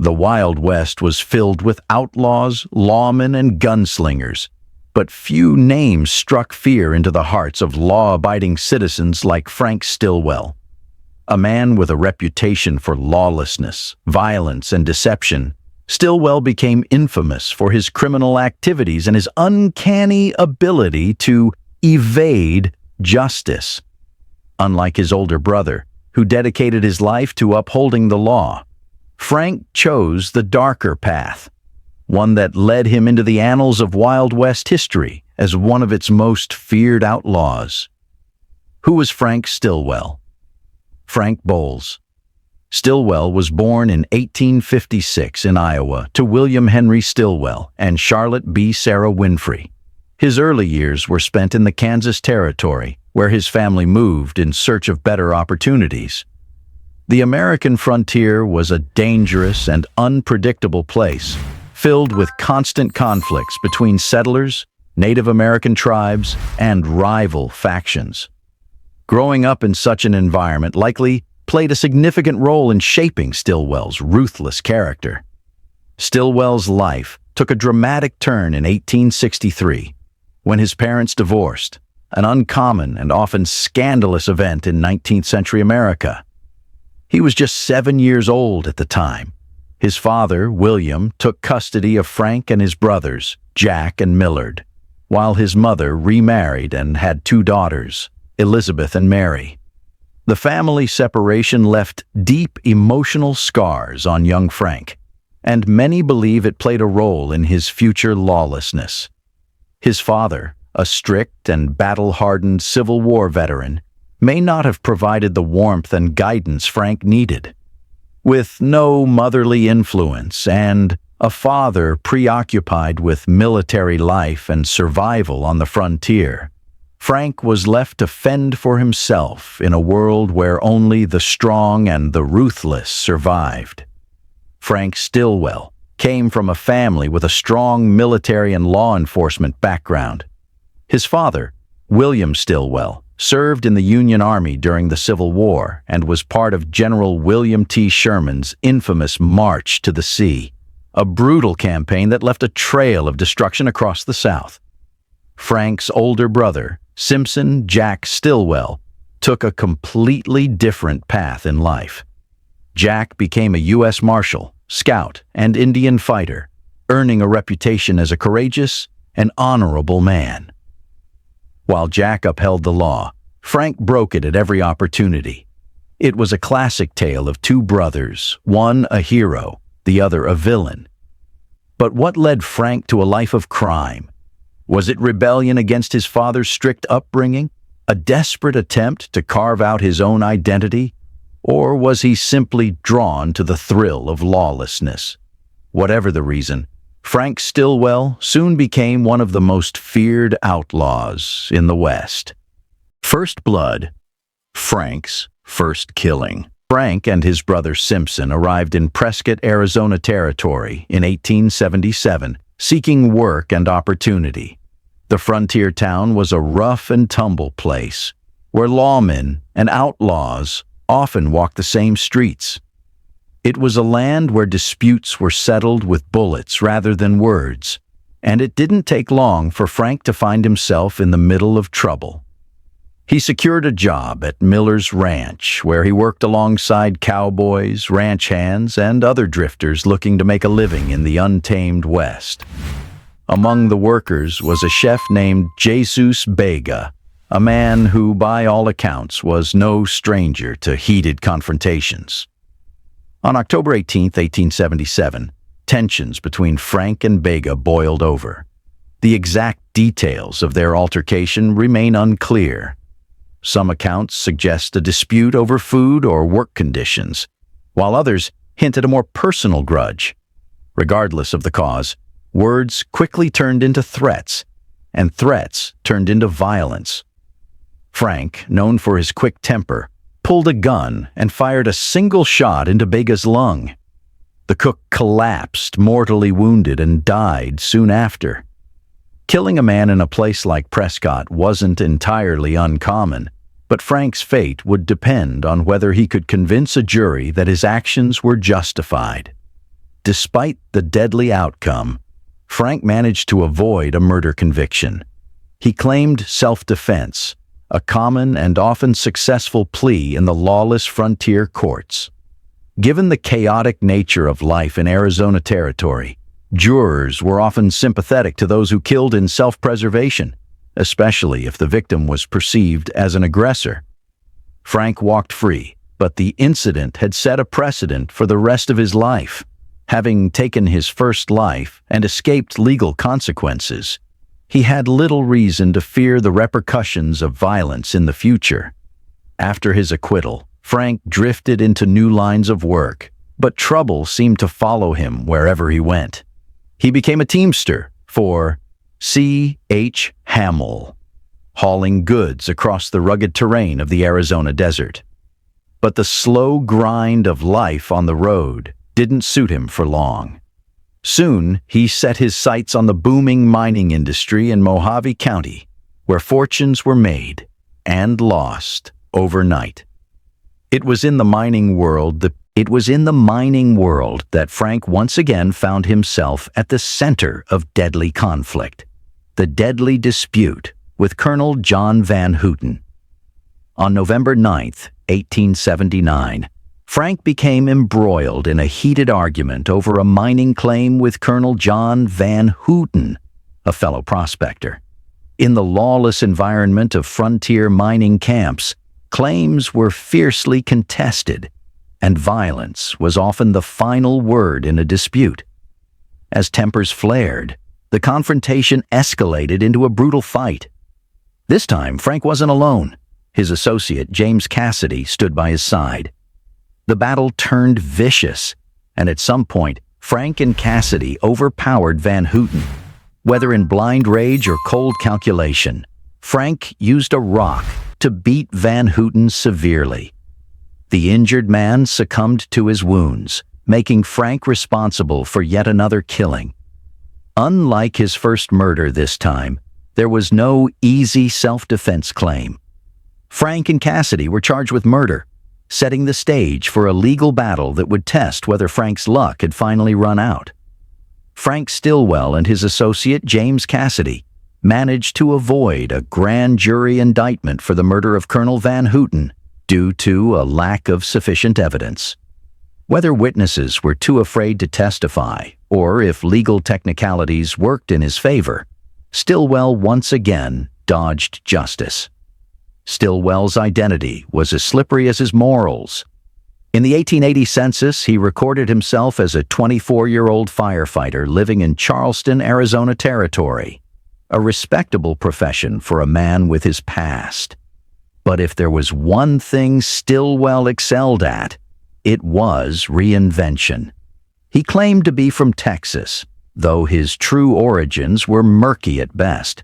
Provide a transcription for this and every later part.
The Wild West was filled with outlaws, lawmen, and gunslingers, but few names struck fear into the hearts of law-abiding citizens like Frank Stillwell. A man with a reputation for lawlessness, violence, and deception, Stillwell became infamous for his criminal activities and his uncanny ability to evade justice. Unlike his older brother, who dedicated his life to upholding the law, Frank chose the darker path, one that led him into the annals of Wild West history as one of its most feared outlaws. Who was Frank Stillwell? Frank Bowles. Stillwell was born in 1856 in Iowa to William Henry Stillwell and Charlotte B. Sarah Winfrey. His early years were spent in the Kansas Territory, where his family moved in search of better opportunities. The American frontier was a dangerous and unpredictable place, filled with constant conflicts between settlers, Native American tribes, and rival factions. Growing up in such an environment likely played a significant role in shaping Stillwell's ruthless character. Stillwell's life took a dramatic turn in 1863, when his parents divorced, an uncommon and often scandalous event in 19th century America. He was just 7 years old at the time. His father, William, took custody of Frank and his brothers, Jack and Millard, while his mother remarried and had 2 daughters, Elizabeth and Mary. The family separation left deep emotional scars on young Frank, and many believe it played a role in his future lawlessness. His father, a strict and battle-hardened Civil War veteran, may not have provided the warmth and guidance Frank needed. With no motherly influence and a father preoccupied with military life and survival on the frontier, Frank was left to fend for himself in a world where only the strong and the ruthless survived. Frank Stillwell came from a family with a strong military and law enforcement background. His father, William Stillwell, served in the Union Army during the Civil War and was part of General William T. Sherman's infamous March to the Sea, a brutal campaign that left a trail of destruction across the South. Frank's older brother, Simpson Jack Stillwell, took a completely different path in life. Jack became a U.S. Marshal, scout, and Indian fighter, earning a reputation as a courageous and honorable man. While Jack upheld the law, Frank broke it at every opportunity. It was a classic tale of 2 brothers, one a hero, the other a villain. But what led Frank to a life of crime? Was it rebellion against his father's strict upbringing, a desperate attempt to carve out his own identity, or was he simply drawn to the thrill of lawlessness? Whatever the reason, Frank Stillwell soon became one of the most feared outlaws in the West. First blood, Frank's first killing. Frank and his brother Simpson arrived in Prescott, Arizona Territory in 1877, seeking work and opportunity. The frontier town was a rough and tumble place, where lawmen and outlaws often walked the same streets. It was a land where disputes were settled with bullets rather than words, and it didn't take long for Frank to find himself in the middle of trouble. He secured a job at Miller's Ranch, where he worked alongside cowboys, ranch hands, and other drifters looking to make a living in the untamed West. Among the workers was a chef named Jesus Vega, a man who, by all accounts, was no stranger to heated confrontations. On October 18, 1877, tensions between Frank and Vega boiled over. The exact details of their altercation remain unclear. Some accounts suggest a dispute over food or work conditions, while others hint at a more personal grudge. Regardless of the cause, words quickly turned into threats, and threats turned into violence. Frank, known for his quick temper, pulled a gun and fired a single shot into Vega's lung. The cook collapsed, mortally wounded, and died soon after. Killing a man in a place like Prescott wasn't entirely uncommon, but Frank's fate would depend on whether he could convince a jury that his actions were justified. Despite the deadly outcome, Frank managed to avoid a murder conviction. He claimed self-defense, a common and often successful plea in the lawless frontier courts. Given the chaotic nature of life in Arizona Territory, jurors were often sympathetic to those who killed in self-preservation, especially if the victim was perceived as an aggressor. Frank walked free, but the incident had set a precedent for the rest of his life. Having taken his first life and escaped legal consequences, he had little reason to fear the repercussions of violence in the future. After his acquittal, Frank drifted into new lines of work, but trouble seemed to follow him wherever he went. He became a teamster for C.H. Hamill, hauling goods across the rugged terrain of the Arizona desert. But the slow grind of life on the road didn't suit him for long. Soon, he set his sights on the booming mining industry in Mojave County, where fortunes were made and lost overnight. It was in the mining world that Frank once again found himself at the center of deadly conflict, the deadly dispute with Colonel John Van Houten. On November 9th, 1879, Frank became embroiled in a heated argument over a mining claim with Colonel John Van Houten, a fellow prospector. In the lawless environment of frontier mining camps, claims were fiercely contested, and violence was often the final word in a dispute. As tempers flared, the confrontation escalated into a brutal fight. This time, Frank wasn't alone. His associate, James Cassidy, stood by his side. The battle turned vicious, and at some point, Frank and Cassidy overpowered Van Houten. Whether in blind rage or cold calculation, Frank used a rock to beat Van Houten severely. The injured man succumbed to his wounds, making Frank responsible for yet another killing. Unlike his first murder this time, there was no easy self-defense claim. Frank and Cassidy were charged with murder, setting the stage for a legal battle that would test whether Frank's luck had finally run out. Frank Stillwell and his associate James Cassidy managed to avoid a grand jury indictment for the murder of Colonel Van Houten due to a lack of sufficient evidence. Whether witnesses were too afraid to testify or if legal technicalities worked in his favor, Stillwell once again dodged justice. Stillwell's identity was as slippery as his morals. In the 1880 census, he recorded himself as a 24-year-old firefighter living in Charleston, Arizona Territory, a respectable profession for a man with his past. But if there was one thing Stillwell excelled at, it was reinvention. He claimed to be from Texas, though his true origins were murky at best.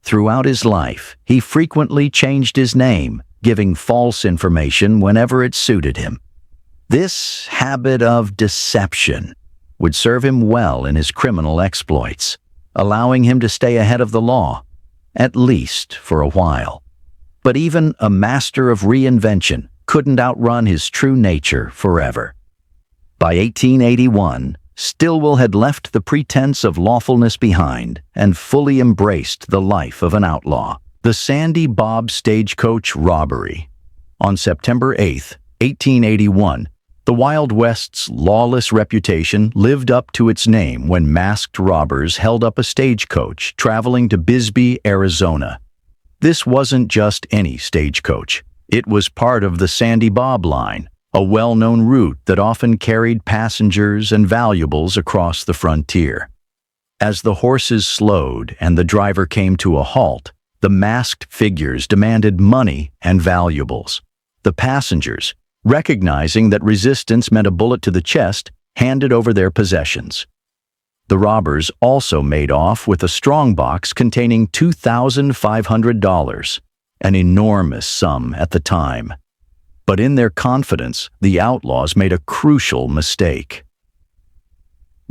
Throughout his life, he frequently changed his name, giving false information whenever it suited him. This habit of deception would serve him well in his criminal exploits, allowing him to stay ahead of the law, at least for a while. But even a master of reinvention couldn't outrun his true nature forever. By 1881, Stillwell had left the pretense of lawfulness behind and fully embraced the life of an outlaw. The Sandy Bob Stagecoach Robbery. On September 8, 1881, the Wild West's lawless reputation lived up to its name when masked robbers held up a stagecoach traveling to Bisbee, Arizona. This wasn't just any stagecoach. It was part of the Sandy Bob line, a well-known route that often carried passengers and valuables across the frontier. As the horses slowed and the driver came to a halt, the masked figures demanded money and valuables. The passengers, recognizing that resistance meant a bullet to the chest, handed over their possessions. The robbers also made off with a strongbox containing $2,500, an enormous sum at the time. But in their confidence, the outlaws made a crucial mistake.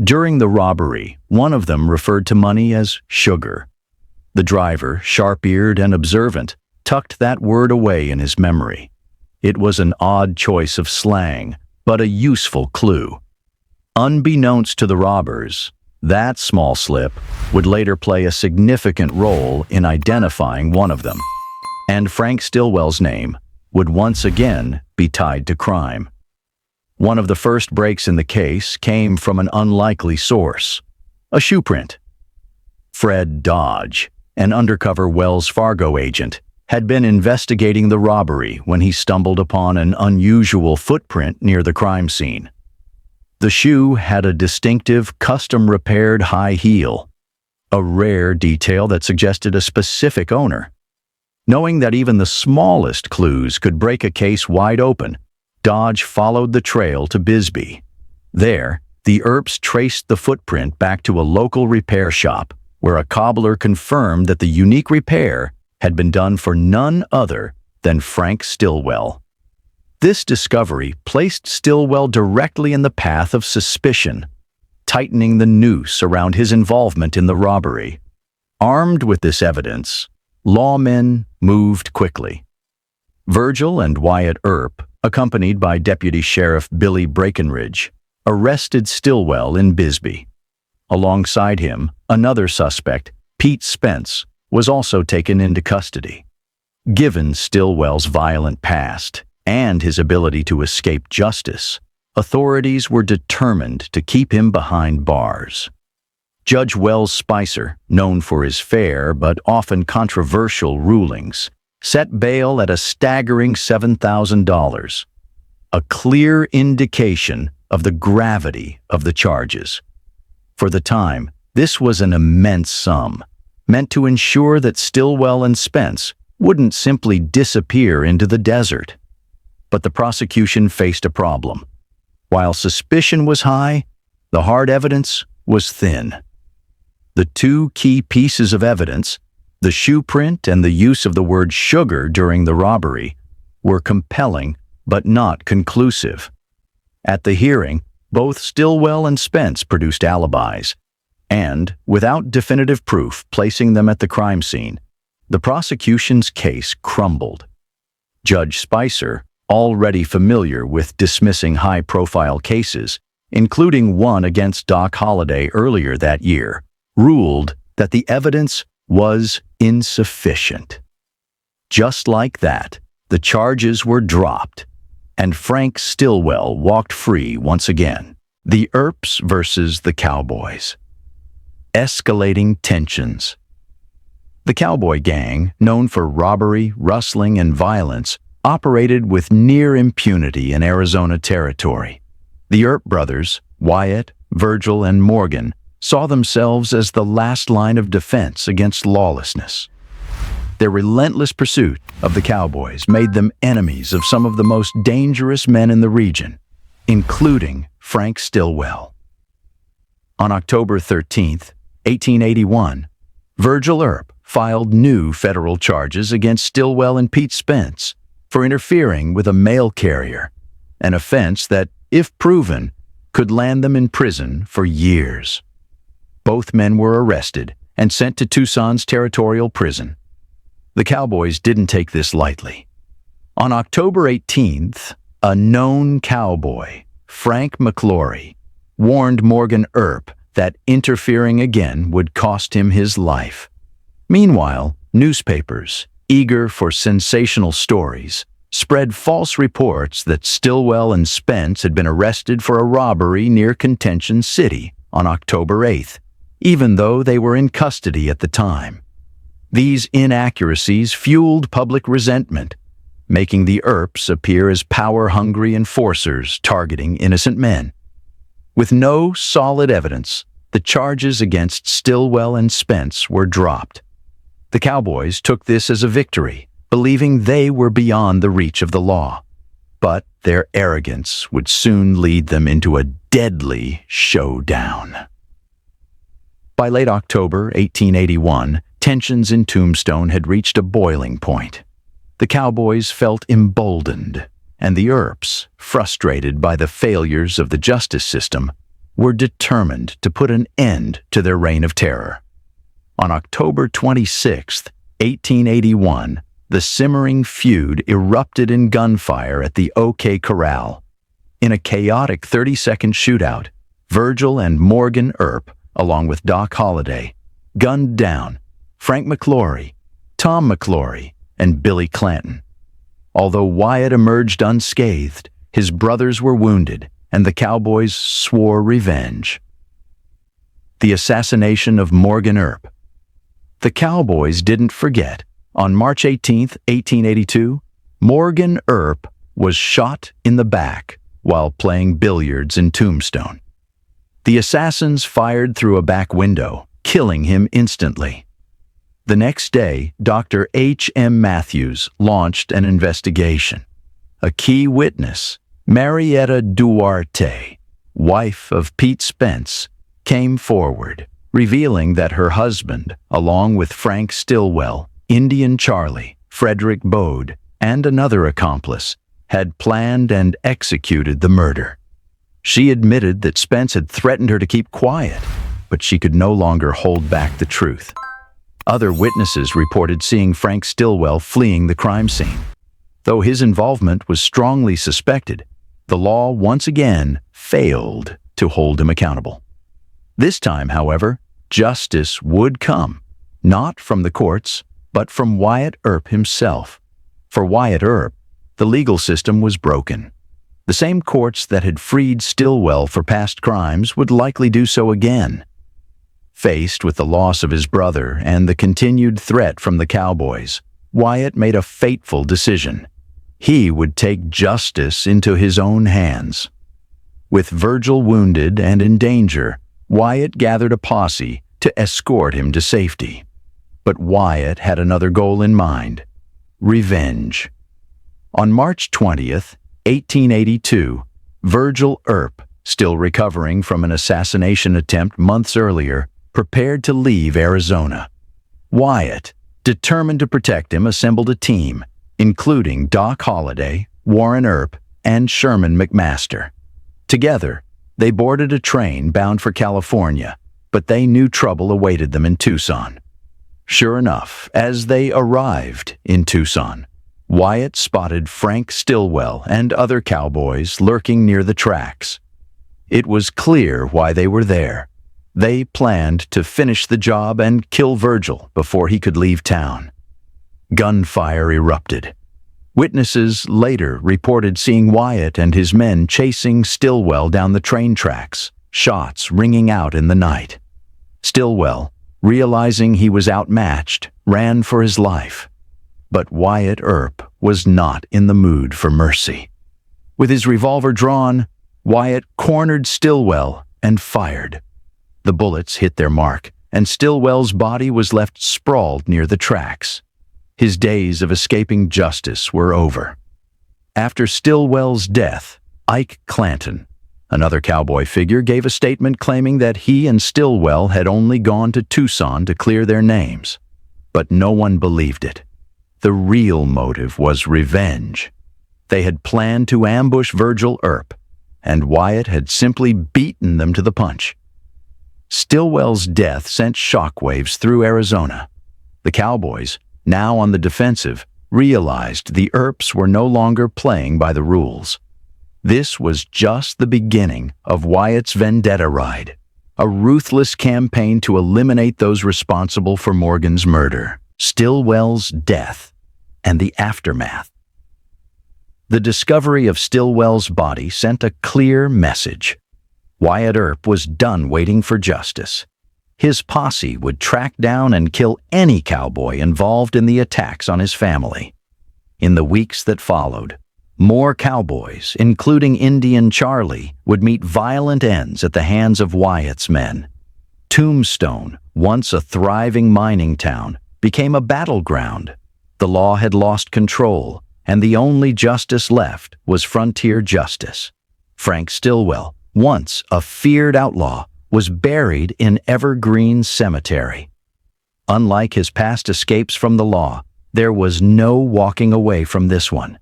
During the robbery, one of them referred to money as sugar. The driver, sharp-eared and observant, tucked that word away in his memory. It was an odd choice of slang, but a useful clue. Unbeknownst to the robbers, that small slip would later play a significant role in identifying one of them, and Frank Stillwell's name would once again be tied to crime. One of the first breaks in the case came from an unlikely source, a shoe print. Fred Dodge, an undercover Wells Fargo agent, had been investigating the robbery when he stumbled upon an unusual footprint near the crime scene. The shoe had a distinctive, custom-repaired high heel, a rare detail that suggested a specific owner. Knowing that even the smallest clues could break a case wide open, Dodge followed the trail to Bisbee. There, the Earps traced the footprint back to a local repair shop, where a cobbler confirmed that the unique repair had been done for none other than Frank Stillwell. This discovery placed Stillwell directly in the path of suspicion, tightening the noose around his involvement in the robbery. Armed with this evidence, lawmen moved quickly. Virgil and Wyatt Earp, accompanied by Deputy Sheriff Billy Breckenridge, arrested Stillwell in Bisbee. Alongside him, another suspect, Pete Spence, was also taken into custody. Given Stillwell's violent past and his ability to escape justice, authorities were determined to keep him behind bars. Judge Wells Spicer, known for his fair but often controversial rulings, set bail at a staggering $7,000, a clear indication of the gravity of the charges. For the time, this was an immense sum, meant to ensure that Stillwell and Spence wouldn't simply disappear into the desert. But the prosecution faced a problem. While suspicion was high, the hard evidence was thin. The two key pieces of evidence, the shoe print and the use of the word sugar during the robbery, were compelling but not conclusive. At the hearing, both Stillwell and Spence produced alibis, and, without definitive proof placing them at the crime scene, the prosecution's case crumbled. Judge Spicer, already familiar with dismissing high-profile cases, including one against Doc Holliday earlier that year, ruled that the evidence was insufficient. Just like that, the charges were dropped, and Frank Stillwell walked free once again. The Earps versus the Cowboys. Escalating tensions. The Cowboy Gang, known for robbery, rustling, and violence, operated with near impunity in Arizona territory. The Earp brothers, Wyatt, Virgil, and Morgan, saw themselves as the last line of defense against lawlessness. Their relentless pursuit of the Cowboys made them enemies of some of the most dangerous men in the region, including Frank Stillwell. On October 13, 1881, Virgil Earp filed new federal charges against Stillwell and Pete Spence for interfering with a mail carrier, an offense that, if proven, could land them in prison for years. Both men were arrested and sent to Tucson's territorial prison. The Cowboys didn't take this lightly. On October 18th, a known cowboy, Frank McClory, warned Morgan Earp that interfering again would cost him his life. Meanwhile, newspapers, eager for sensational stories, spread false reports that Stillwell and Spence had been arrested for a robbery near Contention City on October 8th, even though they were in custody at the time. These inaccuracies fueled public resentment, making the Earps appear as power-hungry enforcers targeting innocent men. With no solid evidence, the charges against Stillwell and Spence were dropped. The Cowboys took this as a victory, believing they were beyond the reach of the law. But their arrogance would soon lead them into a deadly showdown. By late October 1881, tensions in Tombstone had reached a boiling point. The Cowboys felt emboldened, and the Earps, frustrated by the failures of the justice system, were determined to put an end to their reign of terror. On October 26, 1881, the simmering feud erupted in gunfire at the OK Corral. In a chaotic 30-second shootout, Virgil and Morgan Earp, along with Doc Holliday, gunned down Frank McClory, Tom McClory, and Billy Clanton. Although Wyatt emerged unscathed, his brothers were wounded, and the Cowboys swore revenge. The assassination of Morgan Earp. The Cowboys didn't forget. On March 18, 1882, Morgan Earp was shot in the back while playing billiards in Tombstone. The assassins fired through a back window, killing him instantly. The next day, Dr. H.M. Matthews launched an investigation. A key witness, Marietta Duarte, wife of Pete Spence, came forward, revealing that her husband, along with Frank Stillwell, Indian Charlie, Frederick Bode, and another accomplice, had planned and executed the murder. She admitted that Spence had threatened her to keep quiet, but she could no longer hold back the truth. Other witnesses reported seeing Frank Stillwell fleeing the crime scene. Though his involvement was strongly suspected, the law once again failed to hold him accountable. This time, however, justice would come, not from the courts, but from Wyatt Earp himself. For Wyatt Earp, the legal system was broken. The same courts that had freed Stillwell for past crimes would likely do so again. Faced with the loss of his brother and the continued threat from the Cowboys, Wyatt made a fateful decision. He would take justice into his own hands. With Virgil wounded and in danger, Wyatt gathered a posse to escort him to safety. But Wyatt had another goal in mind: revenge. On March 20th, 1882, Virgil Earp, still recovering from an assassination attempt months earlier, prepared to leave Arizona. Wyatt, determined to protect him, assembled a team, including Doc Holliday, Warren Earp, and Sherman McMaster. Together, they boarded a train bound for California, but they knew trouble awaited them in Tucson. Sure enough, as they arrived in Tucson, Wyatt spotted Frank Stillwell and other cowboys lurking near the tracks. It was clear why they were there. They planned to finish the job and kill Virgil before he could leave town. Gunfire erupted. Witnesses later reported seeing Wyatt and his men chasing Stillwell down the train tracks, shots ringing out in the night. Stillwell, realizing he was outmatched, ran for his life. But Wyatt Earp was not in the mood for mercy. With his revolver drawn, Wyatt cornered Stillwell and fired. The bullets hit their mark, and Stillwell's body was left sprawled near the tracks. His days of escaping justice were over. After Stillwell's death, Ike Clanton, another cowboy figure, gave a statement claiming that he and Stillwell had only gone to Tucson to clear their names. But no one believed it. The real motive was revenge. They had planned to ambush Virgil Earp, and Wyatt had simply beaten them to the punch. Stillwell's death sent shockwaves through Arizona. The Cowboys, now on the defensive, realized the Earps were no longer playing by the rules. This was just the beginning of Wyatt's vendetta ride, a ruthless campaign to eliminate those responsible for Morgan's murder, Stillwell's death, and the aftermath. The discovery of Stillwell's body sent a clear message. Wyatt Earp was done waiting for justice. His posse would track down and kill any cowboy involved in the attacks on his family. In the weeks that followed, more cowboys, including Indian Charlie, would meet violent ends at the hands of Wyatt's men. Tombstone, once a thriving mining town, became a battleground. The law had lost control, and the only justice left was frontier justice. Frank Stillwell, once a feared outlaw, was buried in Evergreen Cemetery. Unlike his past escapes from the law, there was no walking away from this one.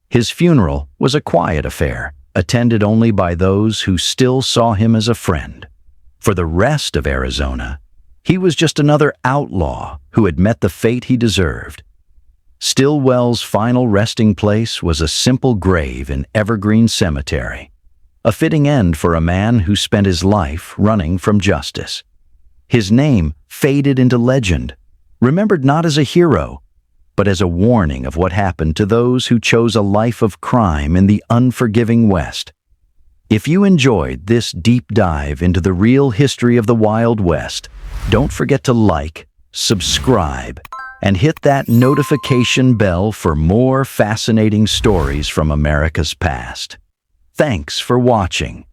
His funeral was a quiet affair, attended only by those who still saw him as a friend. For the rest of Arizona, he was just another outlaw who had met the fate he deserved. Stillwell's final resting place was a simple grave in Evergreen Cemetery. a fitting end for a man who spent his life running from justice. His name faded into legend, remembered not as a hero, but as a warning of what happened to those who chose a life of crime in the unforgiving West. If you enjoyed this deep dive into the real history of the Wild West, don't forget to like, subscribe, and hit that notification bell for more fascinating stories from America's past. Thanks for watching.